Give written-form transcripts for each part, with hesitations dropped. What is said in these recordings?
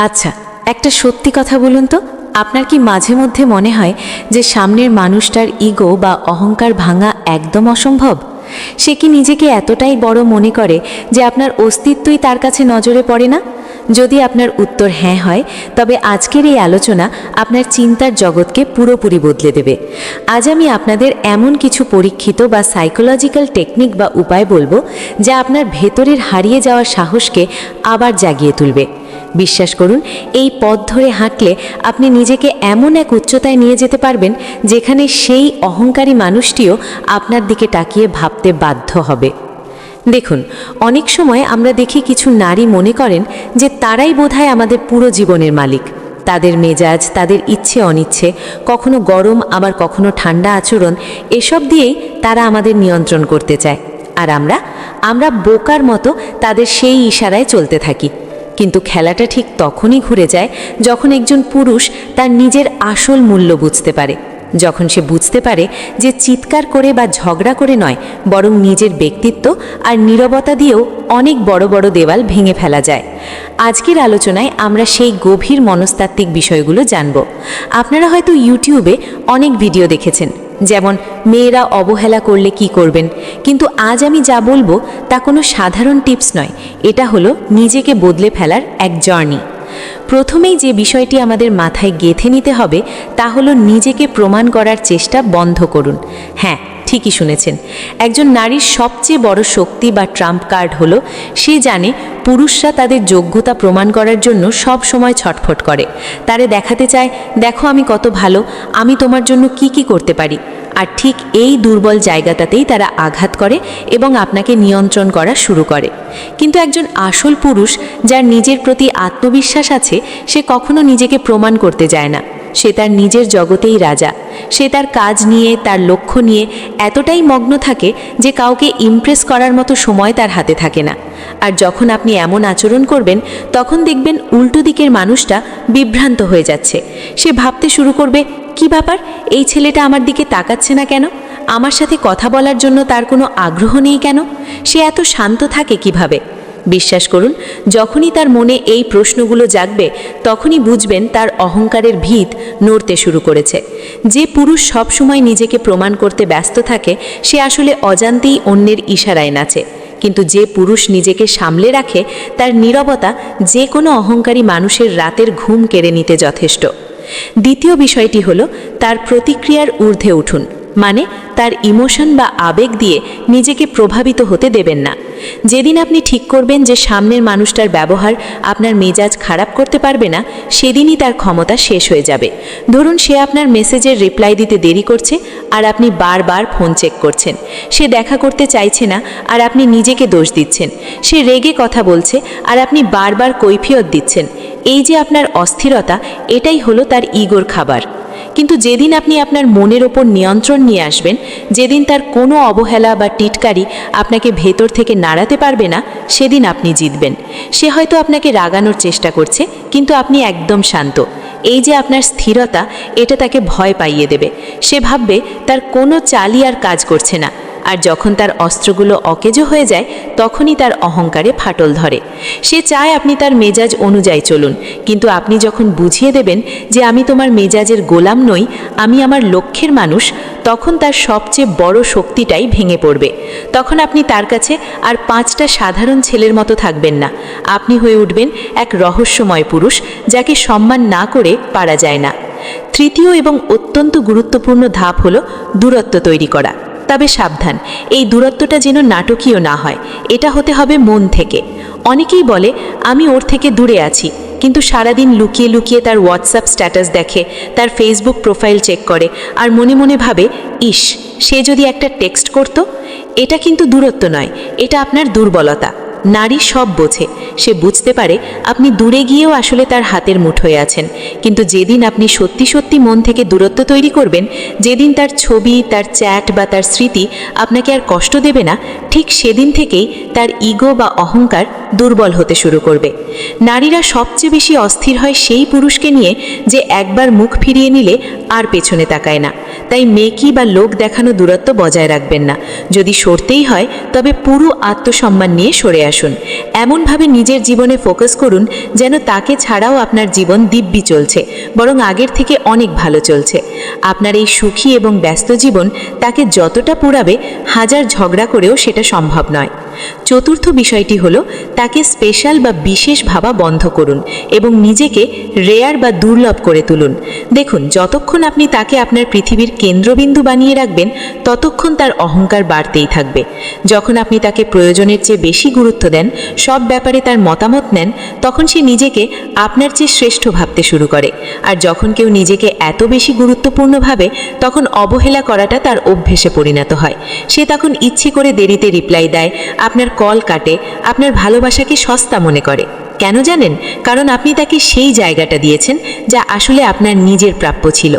আচ্ছা, একটা সত্যি কথা বলুন তো, আপনার কি মাঝে মধ্যে মনে হয় যে সামনের মানুষটার ইগো বা অহংকার ভাঙা একদম অসম্ভব? সে কি নিজেকে এতটাই বড় মনে করে যে আপনার অস্তিত্বই তার কাছে নজরে পড়ে না? যদি আপনার উত্তর হ্যাঁ হয়, তবে আজকের এই আলোচনা আপনার চিন্তার জগৎকে পুরোপুরি বদলে দেবে। আজ আমি আপনাদের এমন কিছু পরীক্ষিত বা সাইকোলজিক্যাল টেকনিক বা উপায় বলবো, যা আপনার ভেতরের হারিয়ে যাওয়ার সাহসকে আবার জাগিয়ে তুলবে। বিশ্বাস করুন, এই পথ ধরে হাঁটলে আপনি নিজেকে এমন এক উচ্চতায় নিয়ে যেতে পারবেন যেখানে সেই অহংকারী মানুষটিও আপনার দিকে তাকিয়ে ভাবতে বাধ্য হবে। দেখুন, অনেক সময় আমরা দেখি কিছু নারী মনে করেন যে তারাই বোধহয় আমাদের পুরো জীবনের মালিক। তাদের মেজাজ, তাদের ইচ্ছে অনিচ্ছে, কখনো গরম আবার কখনো ঠান্ডা আচরণ, এসব দিয়েই তারা আমাদের নিয়ন্ত্রণ করতে চায়। আর আমরা বোকার মতো তাদের সেই ইশারায় চলতে থাকি। কিন্তু খেলাটা ঠিক তখনই ঘুরে যায় যখন একজন পুরুষ তার নিজের আসল মূল্য বুঝতে পারে, যখন সে বুঝতে পারে যে চিৎকার করে বা ঝগড়া করে নয়, বরং নিজের ব্যক্তিত্ব আর নীরবতা দিয়েও অনেক বড় বড় দেওয়াল ভেঙে ফেলা যায়। আজকের আলোচনায় আমরা সেই গভীর মনস্তাত্ত্বিক বিষয়গুলো জানব। আপনারা হয়তো ইউটিউবে অনেক ভিডিও দেখেছেন, যেমন মেয়েরা অবহেলা করলে কি করবেন, কিন্তু আজ আমি যা বলবো তা কোনো সাধারণ টিপস নয়, এটা হলো নিজেকে বদলে ফেলার এক জার্নি। প্রথমেই যে বিষয়টি আমাদের মাথায় গেঁথে নিতে হবে তা হলো নিজেকে প্রমাণ করার চেষ্টা বন্ধ করুন। হ্যাঁ, ঠিকই শুনেছেন, একজন নারীর সবচেয়ে বড় শক্তি বা ট্রাম্প কার্ড হলো সে জানে পুরুষরা তাদের যোগ্যতা প্রমাণ করার জন্য সব সময় ছটফট করে। তারে দেখাতে চায়, দেখো আমি কত ভালো, আমি তোমার জন্য কি করতে পারি। আর ঠিক এই দুর্বল জায়গাটাতেই তারা আঘাত করে এবং আপনাকে নিয়ন্ত্রণ করা শুরু করে। কিন্তু একজন আসল পুরুষ যার নিজের প্রতি আত্মবিশ্বাস আছে, সে কখনো নিজেকে প্রমাণ করতে যায় না। সে তার নিজের জগতেই রাজা। সে তার কাজ নিয়ে, তার লক্ষ্য নিয়ে এতটাই মগ্ন থাকে যে কাউকে ইমপ্রেস করার মতো সময় তার হাতে থাকে না। আর যখন আপনি এমন আচরণ করবেন, তখন দেখবেন উল্টো দিকের মানুষটা বিভ্রান্ত হয়ে যাচ্ছে। সে ভাবতে শুরু করবে, কি ব্যাপার, এই ছেলেটা আমার দিকে তাকাচ্ছে না কেন? আমার সাথে কথা বলার জন্য তার কোনো আগ্রহ নেই কেন? সে এত শান্ত থাকে কিভাবে? বিশ্বাস করুন, যখনই তার মনে এই প্রশ্নগুলো জাগবে, তখনই বুঝবেন তার অহংকারের ভিত নড়তে শুরু করেছে। যে পুরুষ সবসময় নিজেকে প্রমাণ করতে ব্যস্ত থাকে, সে আসলে অজান্তেই অন্যের ইশারায় নাচে। কিন্তু যে পুরুষ নিজেকে সামলে রাখে, তার নীরবতা যে কোনো অহংকারী মানুষের রাতের ঘুম কেড়ে নিতে যথেষ্ট। দ্বিতীয় বিষয়টি হলো তার প্রতিক্রিয়ার ঊর্ধ্বে উঠুন, মানে তার ইমোশন বা আবেগ দিয়ে নিজেকে প্রভাবিত হতে দেবেন না। যেদিন আপনি ঠিক করবেন যে সামনের মানুষটার ব্যবহার আপনার মেজাজ খারাপ করতে পারবে না, সেদিনই তার ক্ষমতা শেষ হয়ে যাবে। ধরুন, সে আপনার মেসেজের রিপ্লাই দিতে দেরি করছে আর আপনি বারবার ফোন চেক করছেন। সে দেখা করতে চাইছে না আর আপনি নিজেকে দোষ দিচ্ছেন। সে রেগে কথা বলছে আর আপনি বারবার কৈফিয়ত দিচ্ছেন। এই যে আপনার অস্থিরতা, এটাই হলো তার ইগোর খাবার। কিন্তু যেদিন আপনি আপনার মনের ওপর নিয়ন্ত্রণ নিয়ে আসবেন, যেদিন তার কোনো অবহেলা বা টিটকারি আপনাকে ভেতর থেকে নাড়াতে পারবে না, সেদিন আপনি জিতবেন। সে হয়তো আপনাকে রাগানোর চেষ্টা করছে, কিন্তু আপনি একদম শান্ত। এই যে আপনার স্থিরতা, এটা তাকে ভয় পাইয়ে দেবে। সে ভাববে তার কোনো চালই আর কাজ করছে না। আর যখন তার অস্ত্রগুলো অকেজো হয়ে যায়, তখনই তার অহংকারে ফাটল ধরে। সে চায় আপনি তার মেজাজ অনুযায়ী চলুন, কিন্তু আপনি যখন বুঝিয়ে দেবেন যে আমি তোমার মেজাজের গোলাম নই, আমি আমার লক্ষ্যের মানুষ, তখন তার সবচেয়ে বড় শক্তিটাই ভেঙে পড়বে। তখন আপনি তার কাছে আর 5টা সাধারণ ছেলের মতো থাকবেন না। আপনি হয়ে উঠবেন এক রহস্যময় পুরুষ, যাকে সম্মান না করে পারা যায় না। তৃতীয় এবং অত্যন্ত গুরুত্বপূর্ণ ধাপ হলো দূরত্ব তৈরি করা। তবে সাবধান, এই দূরত্বটা যেন নাটকীয় না হয়। এটা হতে হবে মন থেকে। অনেকেই বলে, আমি ওর থেকে দূরে আছি, কিন্তু সারাদিন লুকিয়ে লুকিয়ে তার হোয়াটসঅ্যাপ স্ট্যাটাস দেখে, তার ফেসবুক প্রোফাইল চেক করে আর মনে মনে ভাবে, ইস, সে যদি একটা টেক্সট করত। এটা কিন্তু দূরত্ব নয়, এটা আপনার দুর্বলতা। নারী সব বোঝে। সে বুঝতে পারে আপনি দূরে গিয়েও আসলে তার হাতের মুঠোয় আছেন। কিন্তু যেদিন আপনি সত্যি সত্যি মন থেকে দূরত্ব তৈরি করবেন, যেদিন তার ছবি, তার চ্যাট বা তার স্মৃতি আপনাকে আর কষ্ট দেবে না, ঠিক সেদিন থেকেই তার ইগো বা অহংকার দুর্বল হতে শুরু করবে। নারীরা সবচেয়ে বেশি অস্থির হয় সেই পুরুষকে নিয়ে যে একবার মুখ ফিরিয়ে নিলে আর পেছনে তাকায় না। তাই মেকি বা লোক দেখানো দূরত্ব বজায় রাখবেন না। যদি সরতেই হয় তবে পুরো আত্মসম্মান নিয়ে সরে আসুন। এমনভাবে নিজের জীবনে ফোকাস করুন যেন তাকে ছাড়াও আপনার জীবন দিব্যি চলছে, বরং আগের থেকে অনেক ভালো চলছে। আপনার এই সুখী এবং ব্যস্ত জীবন তাকে যতটা পোড়াবে, হাজার ঝগড়া করেও সেটা সম্ভব নয়। চতুর্থ বিষয়টি হলো, তাকে স্পেশাল বা বিশেষ ভাবা বন্ধ করুন এবং নিজেকে রেয়ার বা দুর্লভ করে তুলুন। দেখুন, যতক্ষণ আপনি তাকে আপনার পৃথিবীর কেন্দ্রবিন্দু বানিয়ে রাখবেন, ততক্ষণ তার অহংকার বাড়তেই থাকবে। যখন আপনি তাকে প্রয়োজনের চেয়ে বেশি গুরুত্ব দেন, সব ব্যাপারে তার মতামত নেন, তখন সে নিজেকে আপনার চেয়ে শ্রেষ্ঠ ভাবতে শুরু করে। আর যখন কেউ নিজেকে এত বেশি গুরুত্বপূর্ণ ভাবে, তখন অবহেলা করাটা তার অভ্যেসে পরিণত হয়। সে তখন ইচ্ছে করে দেরিতে রিপ্লাই দেয়, আপনার কল কাটে, আপনার ভালোবাসাকে সস্তা মনে করে। কেন জানেন? কারণ আপনি তাকে সেই জায়গাটা দিয়েছেন যা আসলে আপনার নিজের প্রাপ্য ছিল।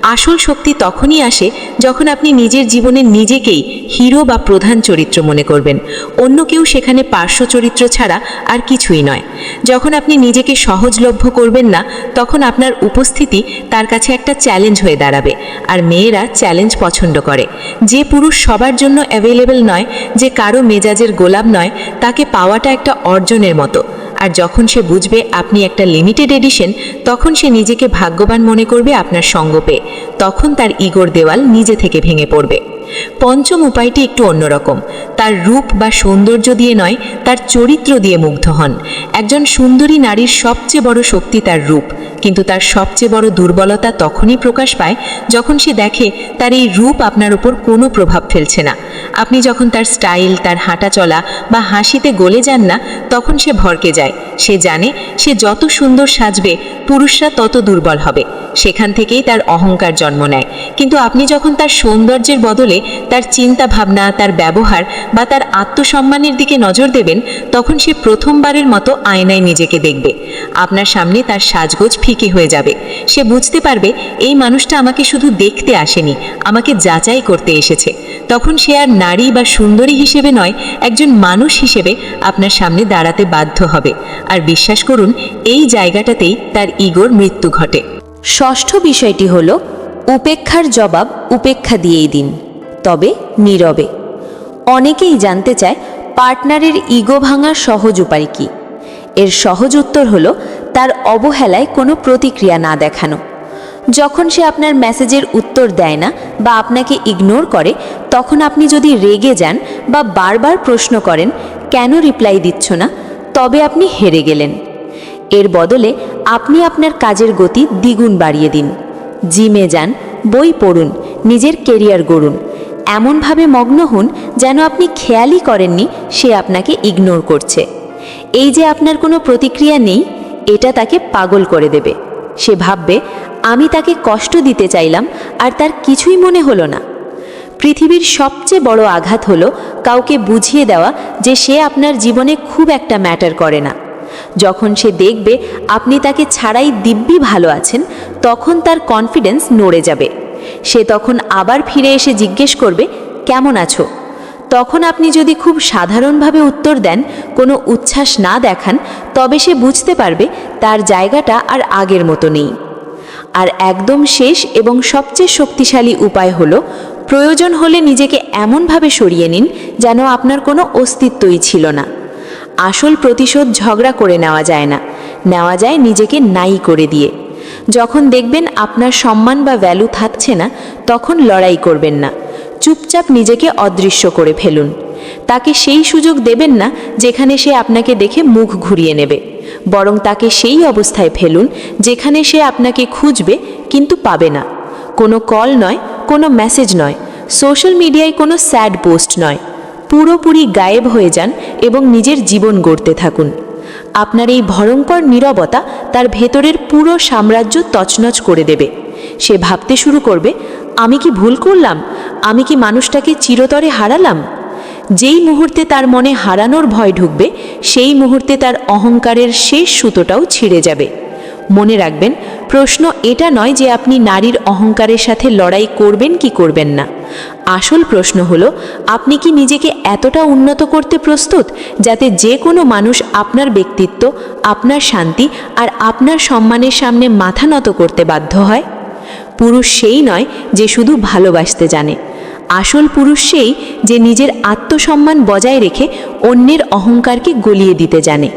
আসল শক্তি তখনই আসে যখন আপনি নিজের জীবনে নিজেকেই হিরো বা প্রধান চরিত্র মনে করবেন। অন্য কেউ সেখানে পার্শ্ব চরিত্র ছাড়া আর কিছুই নয়। যখন আপনি নিজেকে সহজলভ্য করবেন না, তখন আপনার উপস্থিতি তার কাছে একটা চ্যালেঞ্জ হয়ে দাঁড়াবে। আর মেয়েরা চ্যালেঞ্জ পছন্দ করে। যে পুরুষ সবার জন্য অ্যাভেলেবল নয়, যে কারো মেজাজের গোলাম নয়, তাকে পাওয়াটা একটা অর্জনের মতো। আর যখন সে বুঝবে আপনি একটা লিমিটেড এডিশন, তখন সে নিজেকে ভাগ্যবান মনে করবে আপনার সঙ্গ পেয়ে। তখন তার ইগোর দেওয়াল নিজে থেকে ভেঙে পড়বে। পঞ্চম উপায়টি একটু অন্যরকম। তার রূপ বা সৌন্দর্য দিয়ে নয়, তার চরিত্র দিয়ে মুগ্ধ হন। একজন সুন্দরী নারীর সবচেয়ে বড় শক্তি তার রূপ, কিন্তু তার সবচেয়ে বড় দুর্বলতা তখনই প্রকাশ পায় যখন সে দেখে তার এই রূপ আপনার উপর কোনো প্রভাব ফেলছে না। আপনি যখন তার স্টাইল, তার হাঁটা চলা বা হাসিতে গলে যান না, তখন সে ভরকে যায়। সে জানে সে যত সুন্দর সাজবে, পুরুষরা তত দুর্বল হবে। সেখান থেকেই তার অহংকার জন্ম নেয়। কিন্তু আপনি যখন তার সৌন্দর্যের বদলে তার চিন্তা ভাবনা, তার ব্যবহার বা তার আত্মসম্মানের দিকে নজর দেবেন, তখন সে প্রথমবারের মতো আয়নায় নিজেকে দেখবে। আপনার সামনে তার সাজগোজ ফিকে হয়ে যাবে। সে বুঝতে পারবে এই মানুষটা আমাকে শুধু দেখতে আসেনি, আমাকে যাচাই করতে এসেছে। তখন সে আর নারী বা সুন্দরী হিসেবে নয়, একজন মানুষ হিসেবে আপনার সামনে দাঁড়াতে বাধ্য হবে। আর বিশ্বাস করুন, এই জায়গাটাতেই তার ইগোর মৃত্যু ঘটে। ষষ্ঠ বিষয়টি হলো, উপেক্ষার জবাব উপেক্ষা দিয়েই দিন, তবে নীরবে। অনেকেই জানতে চায় পার্টনারের ইগো ভাঙার সহজ উপায় কী। এর সহজ উত্তর হলো, তার অবহেলায় কোনো প্রতিক্রিয়া না দেখানো। যখন সে আপনার মেসেজের উত্তর দেয় না বা আপনাকে ইগনোর করে, তখন আপনি যদি রেগে যান বা বারবার প্রশ্ন করেন কেন রিপ্লাই দিচ্ছ না, তবে আপনি হেরে গেলেন। এর বদলে আপনি আপনার কাজের গতি দ্বিগুণ বাড়িয়ে দিন। জিমে যান, বই পড়ুন, নিজের কেরিয়ার গড়ুন। এমনভাবে মগ্ন হন যেন আপনি খেয়ালই করেননি সে আপনাকে ইগনোর করছে। এই যে আপনার কোনো প্রতিক্রিয়া নেই, এটা তাকে পাগল করে দেবে। সে ভাববে আমি তাকে কষ্ট দিতে চাইলাম আর তার কিছুই মনে হলো না। পৃথিবীর সবচেয়ে বড় আঘাত হলো কাউকে বুঝিয়ে দেওয়া যে সে আপনার জীবনে খুব একটা ম্যাটার করে না। যখন সে দেখবে আপনি তাকে ছাড়াই দিব্যি ভালো আছেন, তখন তার কনফিডেন্স নড়ে যাবে। সে তখন আবার ফিরে এসে জিজ্ঞেস করবে কেমন আছো। তখন আপনি যদি খুব সাধারণভাবে উত্তর দেন, কোনো উচ্ছ্বাস না দেখান, তবে সে বুঝতে পারবে তার জায়গাটা আর আগের মতো নেই। আর একদম শেষ এবং সবচেয়ে শক্তিশালী উপায় হলো, প্রয়োজন হলে নিজেকে এমনভাবে সরিয়ে নিন যেন আপনার কোনো অস্তিত্বই ছিল না। আসল প্রতিশোধ ঝগড়া করে নেওয়া যায় না, নেওয়া যায় নিজেকে নাই করে দিয়ে। যখন দেখবেন আপনার সম্মান বা ভ্যালু থাকছে না, তখন লড়াই করবেন না, চুপচাপ নিজেকে অদৃশ্য করে ফেলুন। তাকে সেই সুযোগ দেবেন না যেখানে সে আপনাকে দেখে মুখ ঘুরিয়ে নেবে, বরং তাকে সেই অবস্থায় ফেলুন যেখানে সে আপনাকে খুঁজবে কিন্তু পাবে না। কোনো কল নয়, কোনো মেসেজ নয়, সোশ্যাল মিডিয়ায় কোনো স্যাড পোস্ট নয়। পুরোপুরি গায়েব হয়ে যান এবং নিজের জীবন গড়তে থাকুন। আপনার এই ভয়ঙ্কর নীরবতা তার ভেতরের পুরো সাম্রাজ্য তছনছ করে দেবে। সে ভাবতে শুরু করবে, আমি কি ভুল করলাম? আমি কি মানুষটাকে চিরতরে হারালাম? যেই মুহূর্তে তার মনে হারানোর ভয় ঢুকবে, সেই মুহূর্তে তার অহংকারের শেষ সুতোটাও ছিঁড়ে যাবে। মনে রাখবেন, প্রশ্ন এটা নয় যে আপনি নারীর অহংকারের সাথে লড়াই করবেন কি করবেন না। আসল প্রশ্ন হলো, আপনি কি নিজেকে এতটা উন্নত করতে প্রস্তুত যাতে যে কোনো মানুষ আপনার ব্যক্তিত্ব, আপনার শান্তি আর আপনার সম্মানের সামনে মাথা নত করতে বাধ্য হয়? পুরুষ সেই নয় যে শুধু ভালোবাসতে জানে, আসল পুরুষ সেই যে নিজের আত্মসম্মান বজায় রেখে অন্যের অহংকারকে গলিয়ে দিতে জানে।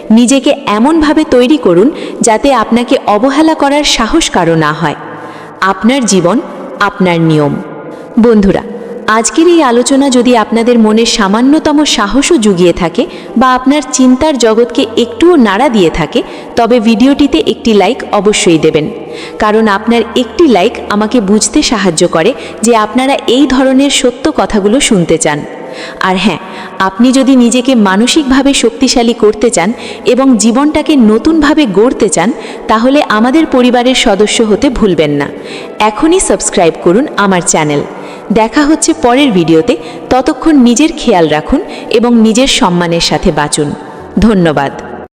নিজেকে এমনভাবে তৈরি করুন যাতে আপনাকে অবহেলা করার সাহস কারো না হয়। আপনার জীবন, আপনার নিয়ম। বন্ধুরা, আজকের এই আলোচনা যদি আপনাদের মনে সামান্যতম সাহসও জুগিয়ে থাকে বা আপনার চিন্তার জগৎকে একটুও নাড়া দিয়ে থাকে, তবে ভিডিওটিতে একটি লাইক অবশ্যই দেবেন, কারণ আপনার একটি লাইক আমাকে বুঝতে সাহায্য করে যে আপনারা এই ধরনের সত্য কথাগুলো শুনতে চান। আর হ্যাঁ, আপনি যদি নিজেকে মানসিকভাবে শক্তিশালী করতে চান এবং জীবনটাকে নতুনভাবে গড়তে চান, তাহলে আমাদের পরিবারের সদস্য হতে ভুলবেন না। এখনই সাবস্ক্রাইব করুন আমার চ্যানেল। দেখা হচ্ছে পরের ভিডিওতে। ততক্ষণ নিজের খেয়াল রাখুন এবং নিজের সম্মানের সাথে বাঁচুন। ধন্যবাদ।